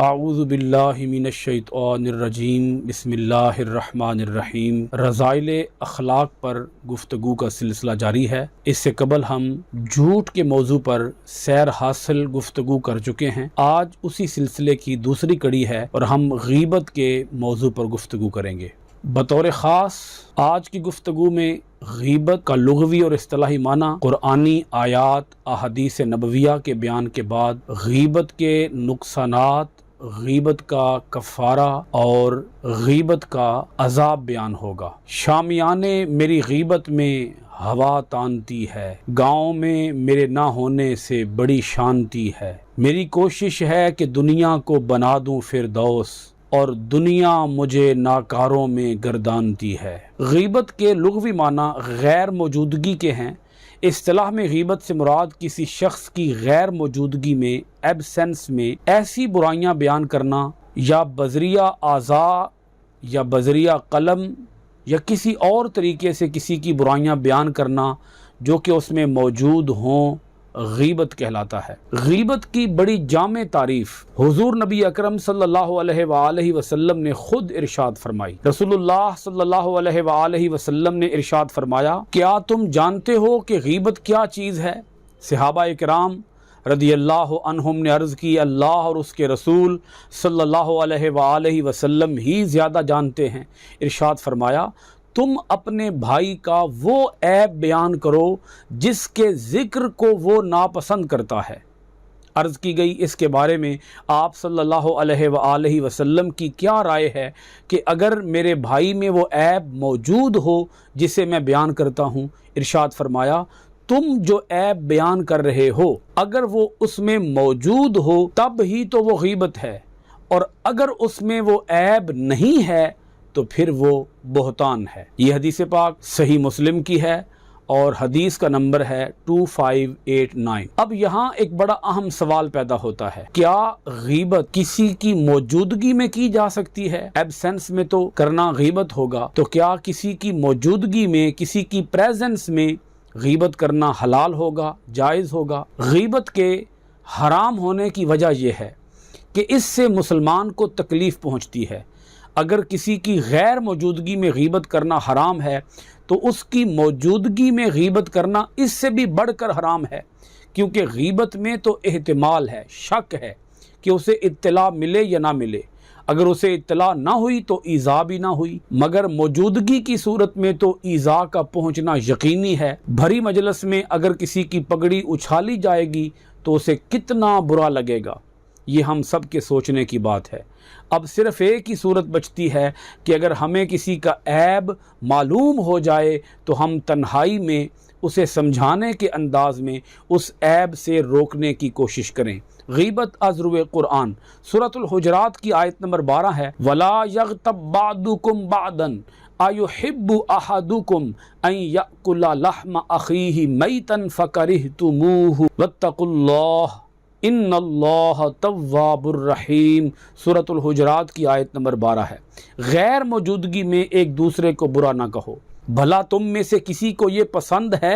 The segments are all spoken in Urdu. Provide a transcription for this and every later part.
اعوذ باللہ من الشیطان الرجیم بسم اللہ الرحمن الرحیم۔ رذائل اخلاق پر گفتگو کا سلسلہ جاری ہے۔ اس سے قبل ہم جھوٹ کے موضوع پر سیر حاصل گفتگو کر چکے ہیں۔ آج اسی سلسلے کی دوسری کڑی ہے اور ہم غیبت کے موضوع پر گفتگو کریں گے۔ بطور خاص آج کی گفتگو میں غیبت کا لغوی اور اصطلاحی معنی، قرآنی آیات، احادیث نبویہ کے بیان کے بعد غیبت کے نقصانات، غیبت کا کفارہ اور غیبت کا عذاب بیان ہوگا۔ شامیانے میری غیبت میں ہوا تانتی ہے، گاؤں میں میرے نہ ہونے سے بڑی شانتی ہے۔ میری کوشش ہے کہ دنیا کو بنا دوں فردوس، اور دنیا مجھے ناکاروں میں گردانتی ہے۔ غیبت کے لغوی معنی غیر موجودگی کے ہیں۔ اصطلاح میں غیبت سے مراد کسی شخص کی غیر موجودگی میں، ایبسنس میں ایسی برائیاں بیان کرنا، یا بذریعہ اعضاء یا بذریعہ قلم یا کسی اور طریقے سے کسی کی برائیاں بیان کرنا جو کہ اس میں موجود ہوں، غیبت کہلاتا ہے۔ غیبت کی بڑی جامع تعریف حضور نبی اکرم صلی اللہ علیہ وآلہ وسلم نے خود ارشاد فرمائی۔ رسول اللہ صلی اللہ علیہ وآلہ وسلم نے ارشاد فرمایا، کیا تم جانتے ہو کہ غیبت کیا چیز ہے؟ صحابہ کرام رضی اللہ عنہم نے عرض کی، اللہ اور اس کے رسول صلی اللہ علیہ وآلہ وسلم ہی زیادہ جانتے ہیں۔ ارشاد فرمایا، تم اپنے بھائی کا وہ عیب بیان کرو جس کے ذکر کو وہ ناپسند کرتا ہے۔ عرض کی گئی اس کے بارے میں آپ صلی اللہ علیہ وآلہ وسلم کی کیا رائے ہے کہ اگر میرے بھائی میں وہ عیب موجود ہو جسے میں بیان کرتا ہوں؟ ارشاد فرمایا، تم جو عیب بیان کر رہے ہو اگر وہ اس میں موجود ہو تب ہی تو وہ غیبت ہے، اور اگر اس میں وہ عیب نہیں ہے تو پھر وہ بہتان ہے۔ یہ حدیث پاک صحیح مسلم کی ہے اور حدیث کا نمبر ہے 2589۔ اب یہاں ایک بڑا اہم سوال پیدا ہوتا ہے، کیا غیبت کسی کی موجودگی میں کی جا سکتی ہے؟ ایبسنس میں تو کرنا غیبت ہوگا، تو کیا کسی کی موجودگی میں، کسی کی پریزنس میں غیبت کرنا حلال ہوگا، جائز ہوگا؟ غیبت کے حرام ہونے کی وجہ یہ ہے کہ اس سے مسلمان کو تکلیف پہنچتی ہے۔ اگر کسی کی غیر موجودگی میں غیبت کرنا حرام ہے تو اس کی موجودگی میں غیبت کرنا اس سے بھی بڑھ کر حرام ہے، کیونکہ غیبت میں تو احتمال ہے، شک ہے کہ اسے اطلاع ملے یا نہ ملے۔ اگر اسے اطلاع نہ ہوئی تو ایذا بھی نہ ہوئی، مگر موجودگی کی صورت میں تو ایذا کا پہنچنا یقینی ہے۔ بھری مجلس میں اگر کسی کی پگڑی اچھالی جائے گی تو اسے کتنا برا لگے گا، یہ ہم سب کے سوچنے کی بات ہے۔ اب صرف ایک ہی صورت بچتی ہے کہ اگر ہمیں کسی کا عیب معلوم ہو جائے تو ہم تنہائی میں اسے سمجھانے کے انداز میں اس عیب سے روکنے کی کوشش کریں۔ غیبت از روئے قرآن سورۃ الحجرات کی آیت نمبر 12 ہے، وَلَا يَغْتَبْ بَعْضُكُمْ بَعْضًا أَيُحِبُّ أَحَدُكُمْ أَن يَأْكُلَ لَحْمَ أَخِيهِ مَيْتًا فَكَرِهْتُمُوهُ وَاتَّقُوا اللَّهَ ان اللہ تواب الرحیم۔ سورۃ الحجرات کی آیت نمبر 12 ہے۔ غیر موجودگی میں ایک دوسرے کو برا نہ کہو۔ بھلا تم میں سے کسی کو یہ پسند ہے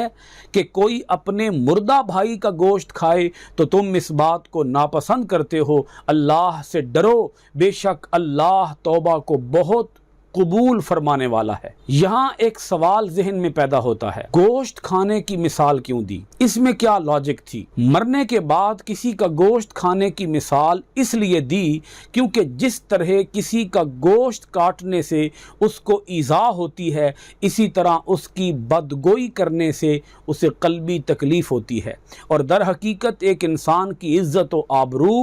کہ کوئی اپنے مردہ بھائی کا گوشت کھائے تو تم اس بات کو ناپسند کرتے ہو؟ اللہ سے ڈرو، بے شک اللہ توبہ کو بہت قبول فرمانے والا ہے۔ یہاں ایک سوال ذہن میں پیدا ہوتا ہے، گوشت کھانے کی مثال کیوں دی؟ اس میں کیا لاجک تھی؟ مرنے کے بعد کسی کا گوشت کھانے کی مثال اس لیے دی کیونکہ جس طرح کسی کا گوشت کاٹنے سے اس کو ایذا ہوتی ہے، اسی طرح اس کی بدگوئی کرنے سے اسے قلبی تکلیف ہوتی ہے، اور در حقیقت ایک انسان کی عزت و آبرو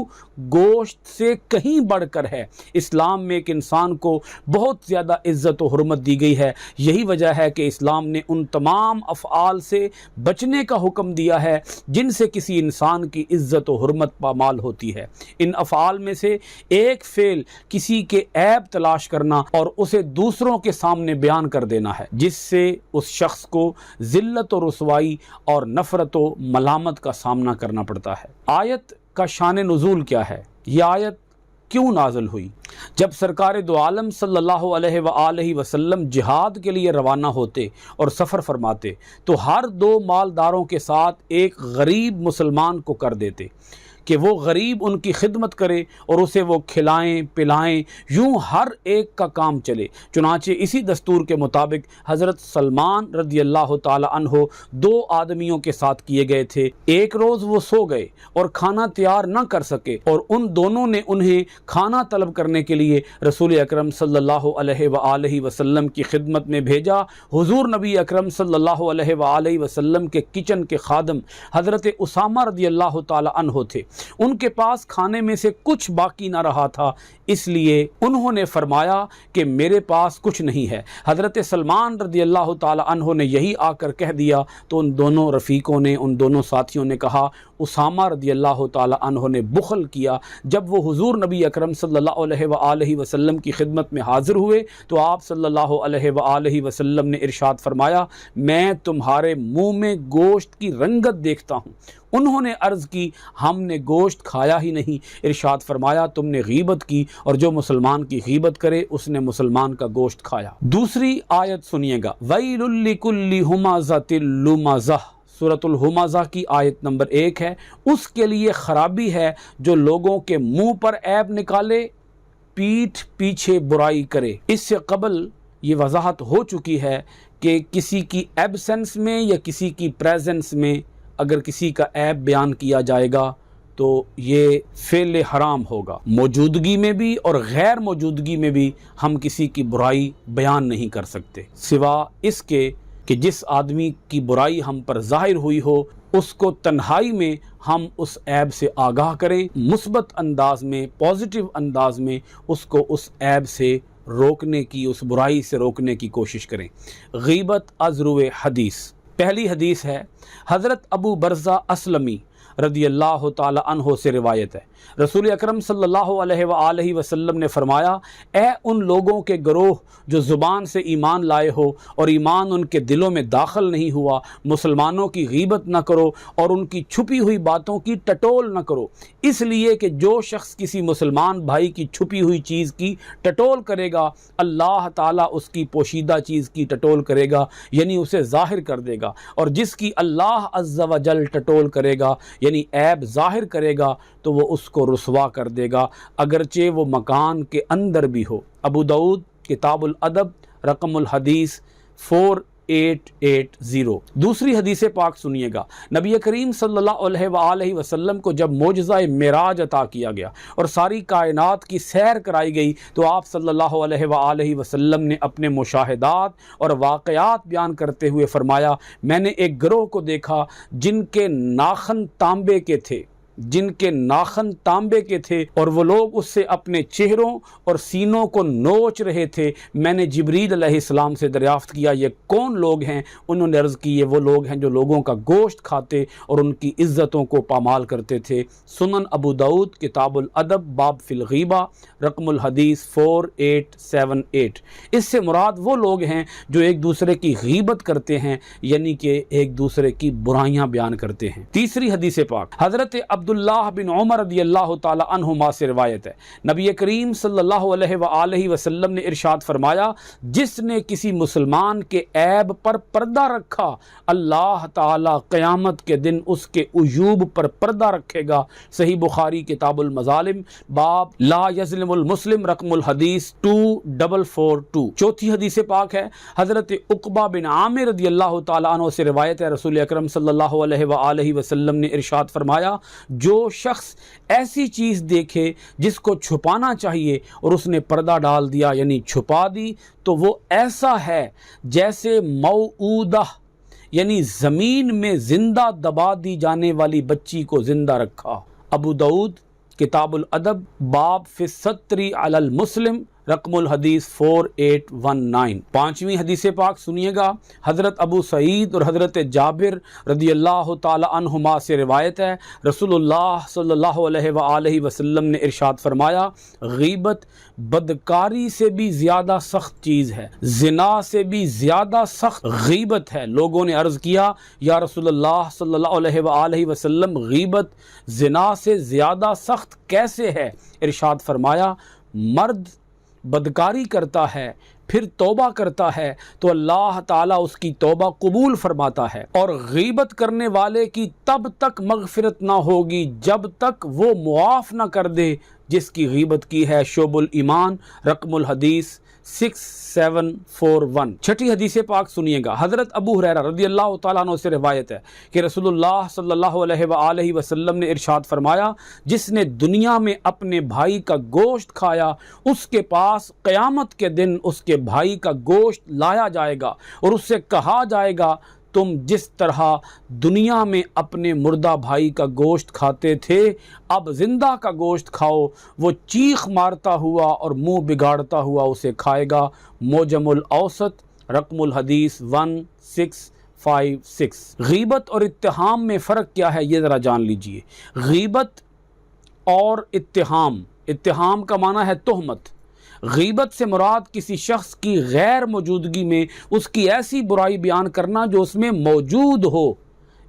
گوشت سے کہیں بڑھ کر ہے۔ اسلام میں ایک انسان کو بہت زیادہ عزت و حرمت دی گئی ہے۔ یہی وجہ ہے کہ اسلام نے ان تمام افعال سے بچنے کا حکم دیا ہے جن سے کسی انسان کی عزت و حرمت پامال ہوتی ہے۔ ان افعال میں سے ایک فعل کسی کے عیب تلاش کرنا اور اسے دوسروں کے سامنے بیان کر دینا ہے، جس سے اس شخص کو ذلت و رسوائی اور نفرت و ملامت کا سامنا کرنا پڑتا ہے۔ آیت کا شان نزول کیا ہے؟ یہ آیت کیوں نازل ہوئی؟ جب سرکار دو عالم صلی اللہ علیہ وآلہ وسلم جہاد کے لیے روانہ ہوتے اور سفر فرماتے تو ہر دو مالداروں کے ساتھ ایک غریب مسلمان کو کر دیتے، کہ وہ غریب ان کی خدمت کرے اور اسے وہ کھلائیں پلائیں، یوں ہر ایک کا کام چلے۔ چنانچہ اسی دستور کے مطابق حضرت سلمان رضی اللہ تعالی عنہ 2 آدمیوں کے ساتھ کیے گئے تھے۔ ایک روز وہ سو گئے اور کھانا تیار نہ کر سکے، اور ان دونوں نے انہیں کھانا طلب کرنے کے لیے رسول اکرم صلی اللہ علیہ وآلہ وسلم کی خدمت میں بھیجا۔ حضور نبی اکرم صلی اللہ علیہ وآلہ وسلم کے کچن کے خادم حضرت اسامہ رضی اللہ تعالی عنہ تھے۔ ان کے پاس کھانے میں سے کچھ باقی نہ رہا تھا، اس لیے انہوں نے فرمایا کہ میرے پاس کچھ نہیں ہے۔ حضرت سلمان رضی اللہ تعالی عنہ نے یہی آ کر کہہ دیا تو ان دونوں رفیقوں نے، ان دونوں ساتھیوں نے کہا اسامہ رضی اللہ تعالی عنہ نے بخل کیا۔ جب وہ حضور نبی اکرم صلی اللہ علیہ وآلہ وسلم کی خدمت میں حاضر ہوئے تو آپ صلی اللہ علیہ وآلہ وسلم نے ارشاد فرمایا، میں تمہارے منہ میں گوشت کی رنگت دیکھتا ہوں۔ انہوں نے عرض کی، ہم نے گوشت کھایا ہی نہیں۔ ارشاد فرمایا، تم نے غیبت کی، اور جو مسلمان کی غیبت کرے اس نے مسلمان کا گوشت کھایا۔ دوسری آیت سنیے گا، وَيْلٌ لِّكُلِّ هُمَزَةٍ لُّمَزَةٍ، سورۃ الہمزہ کی آیت نمبر 1 ہے۔ اس کے لیے خرابی ہے جو لوگوں کے منہ پر عیب نکالے، پیٹھ پیچھے برائی کرے۔ اس سے قبل یہ وضاحت ہو چکی ہے کہ کسی کی ایبسنس میں یا کسی کی پریزنس میں اگر کسی کا عیب بیان کیا جائے گا تو یہ فعل حرام ہوگا۔ موجودگی میں بھی اور غیر موجودگی میں بھی ہم کسی کی برائی بیان نہیں کر سکتے، سوا اس کے کہ جس آدمی کی برائی ہم پر ظاہر ہوئی ہو اس کو تنہائی میں ہم اس عیب سے آگاہ کریں، مثبت انداز میں، پازیٹیو انداز میں اس کو اس عیب سے روکنے کی، اس برائی سے روکنے کی کوشش کریں۔ غیبت از روئے حدیث، پہلی حدیث ہے حضرت ابو برزہ اسلمی رضی اللہ تعالی عنہ سے روایت ہے۔ رسول اکرم صلی اللہ علیہ وآلہ وسلم نے فرمایا، اے ان لوگوں کے گروہ جو زبان سے ایمان لائے ہو اور ایمان ان کے دلوں میں داخل نہیں ہوا، مسلمانوں کی غیبت نہ کرو اور ان کی چھپی ہوئی باتوں کی ٹٹول نہ کرو، اس لیے کہ جو شخص کسی مسلمان بھائی کی چھپی ہوئی چیز کی ٹٹول کرے گا، اللہ تعالیٰ اس کی پوشیدہ چیز کی ٹٹول کرے گا، یعنی اسے ظاہر کر دے گا، اور جس کی اللہ عز و جل ٹٹول کرے گا یعنی عیب ظاہر کرے گا تو وہ اس کو رسوا کر دے گا، اگرچہ وہ مکان کے اندر بھی ہو۔ ابو داؤد کتاب الادب رقم الحدیث 4880۔ دوسری حدیث پاک سنیے گا، نبی کریم صلی اللہ علیہ وآلہ وسلم کو جب معجزہ معراج عطا کیا گیا اور ساری کائنات کی سیر کرائی گئی تو آپ صلی اللہ علیہ وآلہ وسلم نے اپنے مشاہدات اور واقعات بیان کرتے ہوئے فرمایا، میں نے ایک گروہ کو دیکھا جن کے ناخن تانبے کے تھے، اور وہ لوگ اس سے اپنے چہروں اور سینوں کو نوچ رہے تھے۔ میں نے جبریل علیہ السلام سے دریافت کیا، یہ کون لوگ ہیں؟ انہوں نے عرض کی، یہ وہ لوگ ہیں جو لوگوں کا گوشت کھاتے اور ان کی عزتوں کو پامال کرتے تھے۔ سنن ابو داؤد کتاب الادب باب فی الغیبہ رقم الحدیث 4878۔ اس سے مراد وہ لوگ ہیں جو ایک دوسرے کی غیبت کرتے ہیں، یعنی کہ ایک دوسرے کی برائیاں بیان کرتے ہیں۔ تیسری حدیث پاک حضرت عبداللہ بن عمر رضی اللہ تعالی عنہما سے روایت ہے، نبی کریم صلی اللہ علیہ وآلہ وسلم نے ارشاد فرمایا، جس نے کسی مسلمان کے عیب پر پردہ رکھا، اللہ تعالی قیامت کے دن اس کے عیوب پر پردہ رکھے گا۔ صحیح بخاری کتاب المظالم باب لا یظلم المسلم رقم الحدیث 2442۔ چوتھی حدیث پاک ہے حضرت عقبہ بن عامر رضی اللہ تعالی عنہ سے روایت ہے، رسول اکرم صلی اللہ علیہ وآلہ وسلم نے ارشاد فرمایا، جو شخص ایسی چیز دیکھے جس کو چھپانا چاہیے اور اس نے پردہ ڈال دیا یعنی چھپا دی، تو وہ ایسا ہے جیسے موعودہ یعنی زمین میں زندہ دبا دی جانے والی بچی کو زندہ رکھا۔ ابو داؤد کتاب الادب باب فی الستر علی المسلم رقم الحدیث 4819۔ پانچویں حدیث پاک سنیے گا، حضرت ابو سعید اور حضرت جابر رضی اللہ تعالی عنہما سے روایت ہے، رسول اللہ صلی اللہ علیہ وآلہ وسلم نے ارشاد فرمایا، غیبت بدکاری سے بھی زیادہ سخت چیز ہے، زنا سے بھی زیادہ سخت غیبت ہے۔ لوگوں نے عرض کیا، یا رسول اللہ صلی اللہ علیہ وآلہ وسلم، غیبت زنا سے زیادہ سخت کیسے ہے؟ ارشاد فرمایا، مرد بدکاری کرتا ہے پھر توبہ کرتا ہے تو اللہ تعالیٰ اس کی توبہ قبول فرماتا ہے، اور غیبت کرنے والے کی تب تک مغفرت نہ ہوگی جب تک وہ معاف نہ کر دے جس کی غیبت کی ہے۔ شعب الایمان رقم الحدیث 6741۔ چھٹی حدیث پاک سنیے گا۔ حضرت ابو ہریرہ رضی اللہ تعالیٰ عنہ سے روایت ہے کہ رسول اللہ صلی اللہ علیہ وآلہ وسلم نے ارشاد فرمایا، جس نے دنیا میں اپنے بھائی کا گوشت کھایا اس کے پاس قیامت کے دن اس کے بھائی کا گوشت لایا جائے گا اور اس سے کہا جائے گا، تم جس طرح دنیا میں اپنے مردہ بھائی کا گوشت کھاتے تھے اب زندہ کا گوشت کھاؤ۔ وہ چیخ مارتا ہوا اور منہ بگاڑتا ہوا اسے کھائے گا۔ موجم الاوسط رقم الحدیث 1656۔ غیبت اور اتہام میں فرق کیا ہے یہ ذرا جان لیجئے۔ غیبت اور اتہام کا معنی ہے تہمت۔ غیبت سے مراد کسی شخص کی غیر موجودگی میں اس کی ایسی برائی بیان کرنا جو اس میں موجود ہو۔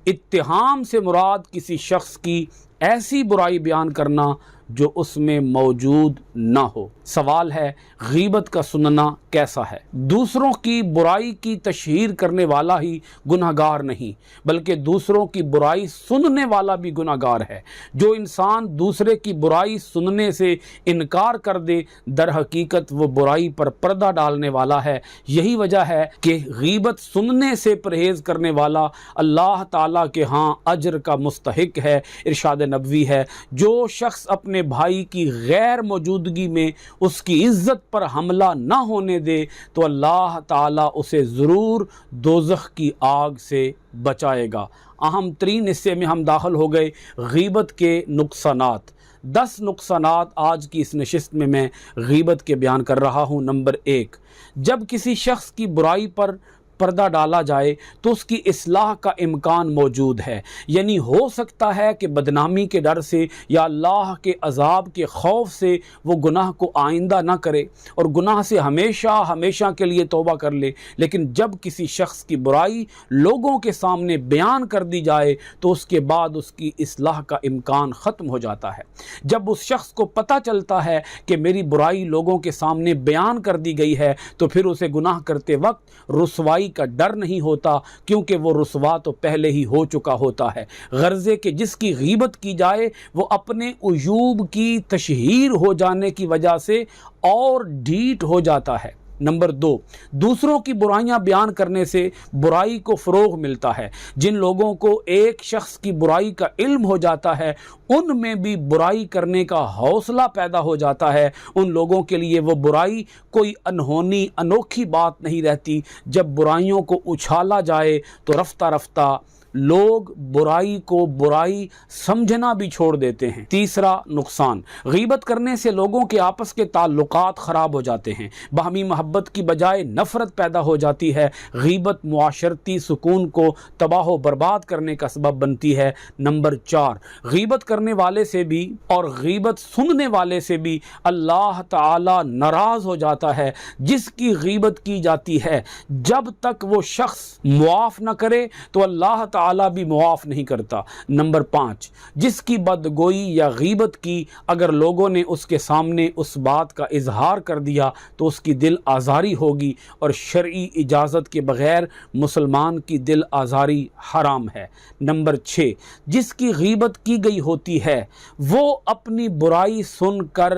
اتہام سے مراد کسی شخص کی ایسی برائی بیان کرنا جو اس میں موجود نہ ہو۔ سوال ہے، غیبت کا سننا کیسا ہے؟ دوسروں کی برائی کی تشہیر کرنے والا ہی گناہگار نہیں بلکہ دوسروں کی برائی سننے والا بھی گناہگار ہے۔ جو انسان دوسرے کی برائی سننے سے انکار کر دے در حقیقت وہ برائی پر پردہ ڈالنے والا ہے۔ یہی وجہ ہے کہ غیبت سننے سے پرہیز کرنے والا اللہ تعالیٰ کے ہاں اجر کا مستحق ہے۔ ارشاد نبوی ہے، جو شخص اپنے بھائی کی غیر موجودگی میں اس کی عزت پر حملہ نہ ہونے دے تو اللہ تعالیٰ اسے ضرور دوزخ کی آگ سے بچائے گا۔ اہم ترین حصے میں ہم داخل ہو گئے، غیبت کے نقصانات۔ 10 نقصانات آج کی اس نشست میں غیبت کے بیان کر رہا ہوں۔ نمبر 1، جب کسی شخص کی برائی پر پردہ ڈالا جائے تو اس کی اصلاح کا امکان موجود ہے، یعنی ہو سکتا ہے کہ بدنامی کے ڈر سے یا اللہ کے عذاب کے خوف سے وہ گناہ کو آئندہ نہ کرے اور گناہ سے ہمیشہ کے لیے توبہ کر لے۔ لیکن جب کسی شخص کی برائی لوگوں کے سامنے بیان کر دی جائے تو اس کے بعد اس کی اصلاح کا امکان ختم ہو جاتا ہے۔ جب اس شخص کو پتہ چلتا ہے کہ میری برائی لوگوں کے سامنے بیان کر دی گئی ہے تو پھر اسے گناہ کرتے وقت رسوائی کا ڈر نہیں ہوتا، کیونکہ وہ رسوا تو پہلے ہی ہو چکا ہوتا ہے۔ غرضے کہ جس کی غیبت کی جائے وہ اپنے عیوب کی تشہیر ہو جانے کی وجہ سے اور ڈھیٹ ہو جاتا ہے۔ نمبر 2، دوسروں کی برائیاں بیان کرنے سے برائی کو فروغ ملتا ہے۔ جن لوگوں کو ایک شخص کی برائی کا علم ہو جاتا ہے ان میں بھی برائی کرنے کا حوصلہ پیدا ہو جاتا ہے۔ ان لوگوں کے لیے وہ برائی کوئی انہونی انوکھی بات نہیں رہتی۔ جب برائیوں کو اچھالا جائے تو رفتہ رفتہ لوگ برائی کو برائی سمجھنا بھی چھوڑ دیتے ہیں۔ تیسرا نقصان، غیبت کرنے سے لوگوں کے آپس کے تعلقات خراب ہو جاتے ہیں، باہمی محبت کی بجائے نفرت پیدا ہو جاتی ہے۔ غیبت معاشرتی سکون کو تباہ و برباد کرنے کا سبب بنتی ہے۔ نمبر 4، غیبت کرنے والے سے بھی اور غیبت سننے والے سے بھی اللہ تعالی ناراض ہو جاتا ہے۔ جس کی غیبت کی جاتی ہے جب تک وہ شخص معاف نہ کرے تو اللہ تعالی بھی معاف نہیں کرتا۔ نمبر 5، جس کی بدگوئی یا غیبت کی اگر لوگوں نے اس کے سامنے اس بات کا اظہار کر دیا تو اس کی دل آزاری ہوگی، اور شرعی اجازت کے بغیر مسلمان کی دل آزاری حرام ہے۔ نمبر 6، جس کی غیبت کی گئی ہوتی ہے وہ اپنی برائی سن کر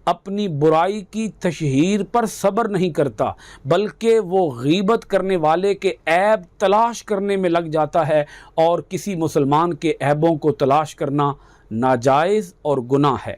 اپنی برائی کی تشہیر پر صبر نہیں کرتا بلکہ وہ غیبت کرنے والے کے عیب تلاش کرنے میں لگ جاتا ہے، اور کسی مسلمان کے عیبوں کو تلاش کرنا ناجائز اور گناہ ہے۔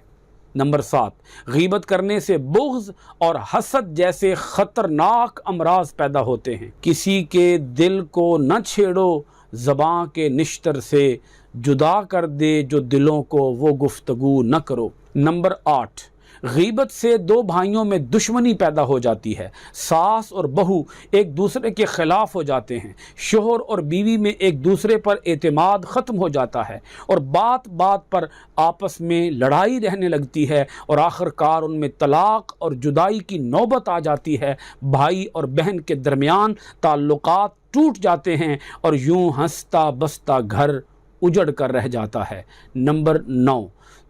نمبر 7، غیبت کرنے سے بغض اور حسد جیسے خطرناک امراض پیدا ہوتے ہیں۔ کسی کے دل کو نہ چھیڑو، زباں کے نشتر سے جدا کر دے جو دلوں کو وہ گفتگو نہ کرو۔ نمبر 8، غیبت سے 2 بھائیوں میں دشمنی پیدا ہو جاتی ہے۔ ساس اور بہو ایک دوسرے کے خلاف ہو جاتے ہیں، شوہر اور بیوی میں ایک دوسرے پر اعتماد ختم ہو جاتا ہے، اور بات بات پر آپس میں لڑائی رہنے لگتی ہے، اور آخر کار ان میں طلاق اور جدائی کی نوبت آ جاتی ہے۔ بھائی اور بہن کے درمیان تعلقات ٹوٹ جاتے ہیں اور یوں ہنستا بستا گھر اجڑ کر رہ جاتا ہے۔ نمبر 9،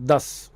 10,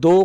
2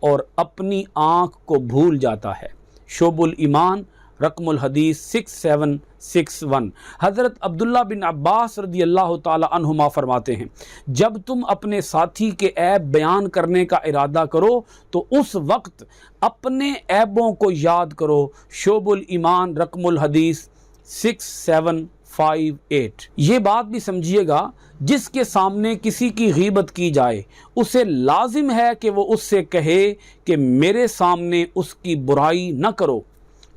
اور اپنی آنکھ کو بھول جاتا ہے۔ شعب الایمان رقم الحدیث 6761۔ حضرت عبداللہ بن عباس رضی اللہ تعالی عنہما فرماتے ہیں، جب تم اپنے ساتھی کے عیب بیان کرنے کا ارادہ کرو تو اس وقت اپنے عیبوں کو یاد کرو۔ شعب الایمان رقم الحدیث 6758۔ یہ بات بھی سمجھیے گا، جس کے سامنے کسی کی غیبت کی جائے اسے لازم ہے کہ وہ اس سے کہے کہ میرے سامنے اس کی برائی نہ کرو۔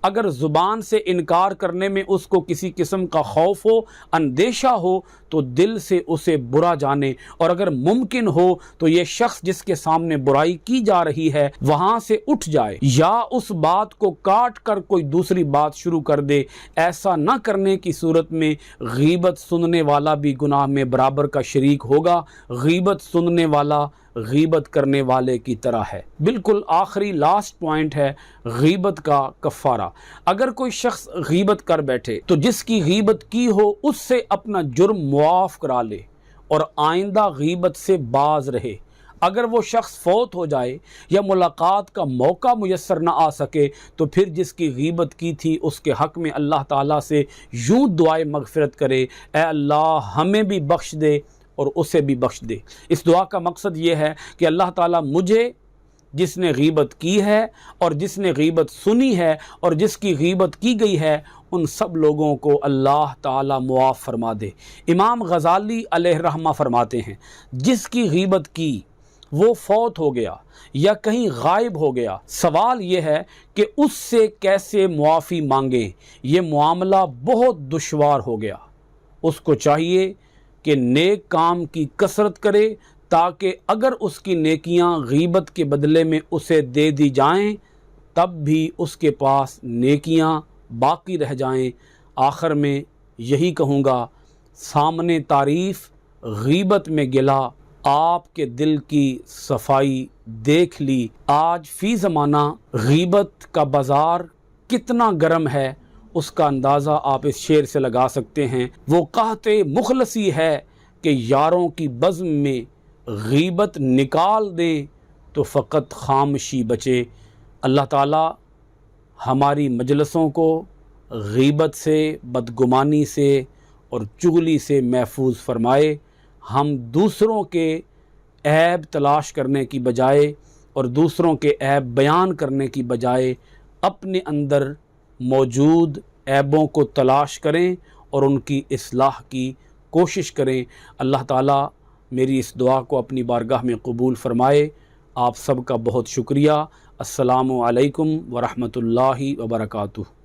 اگر زبان سے انکار کرنے میں اس کو کسی قسم کا خوف ہو، اندیشہ ہو، تو دل سے اسے برا جانے، اور اگر ممکن ہو تو یہ شخص جس کے سامنے برائی کی جا رہی ہے وہاں سے اٹھ جائے یا اس بات کو کاٹ کر کوئی دوسری بات شروع کر دے۔ ایسا نہ کرنے کی صورت میں غیبت سننے والا بھی گناہ میں برابر کا شریک ہوگا۔ غیبت سننے والا غیبت کرنے والے کی طرح ہے۔ بالکل آخری لاسٹ پوائنٹ ہے غیبت کا کفارہ۔ اگر کوئی شخص غیبت کر بیٹھے تو جس کی غیبت کی ہو اس سے اپنا جرم معاف کرا لے اور آئندہ غیبت سے باز رہے۔ اگر وہ شخص فوت ہو جائے یا ملاقات کا موقع میسر نہ آ سکے تو پھر جس کی غیبت کی تھی اس کے حق میں اللہ تعالیٰ سے یوں دعائے مغفرت کرے، اے اللہ ہمیں بھی بخش دے اور اسے بھی بخش دے۔ اس دعا کا مقصد یہ ہے کہ اللہ تعالیٰ مجھے، جس نے غیبت کی ہے اور جس نے غیبت سنی ہے اور جس کی غیبت کی گئی ہے، ان سب لوگوں کو اللہ تعالیٰ معاف فرما دے۔ امام غزالی علیہ رحمہ فرماتے ہیں، جس کی غیبت کی وہ فوت ہو گیا یا کہیں غائب ہو گیا، سوال یہ ہے کہ اس سے کیسے معافی مانگیں۔ یہ معاملہ بہت دشوار ہو گیا۔ اس کو چاہیے کہ نیک کام کی کثرت کرے تاکہ اگر اس کی نیکیاں غیبت کے بدلے میں اسے دے دی جائیں تب بھی اس کے پاس نیکیاں باقی رہ جائیں۔ آخر میں یہی کہوں گا، سامنے تعریف غیبت میں گلا، آپ کے دل کی صفائی دیکھ لی۔ آج فی زمانہ غیبت کا بازار کتنا گرم ہے اس کا اندازہ آپ اس شعر سے لگا سکتے ہیں۔ وہ قحط مخلصی ہے کہ یاروں کی بزم میں غیبت نکال دیں تو فقط خاموشی بچے۔ اللہ تعالی ہماری مجلسوں کو غیبت سے، بدگمانی سے اور چغلی سے محفوظ فرمائے۔ ہم دوسروں کے عیب تلاش کرنے کی بجائے اور دوسروں کے عیب بیان کرنے کی بجائے اپنے اندر موجود عیبوں کو تلاش کریں اور ان کی اصلاح کی کوشش کریں۔ اللہ تعالیٰ میری اس دعا کو اپنی بارگاہ میں قبول فرمائے۔ آپ سب کا بہت شکریہ۔ السلام علیکم ورحمۃ اللہ وبرکاتہ۔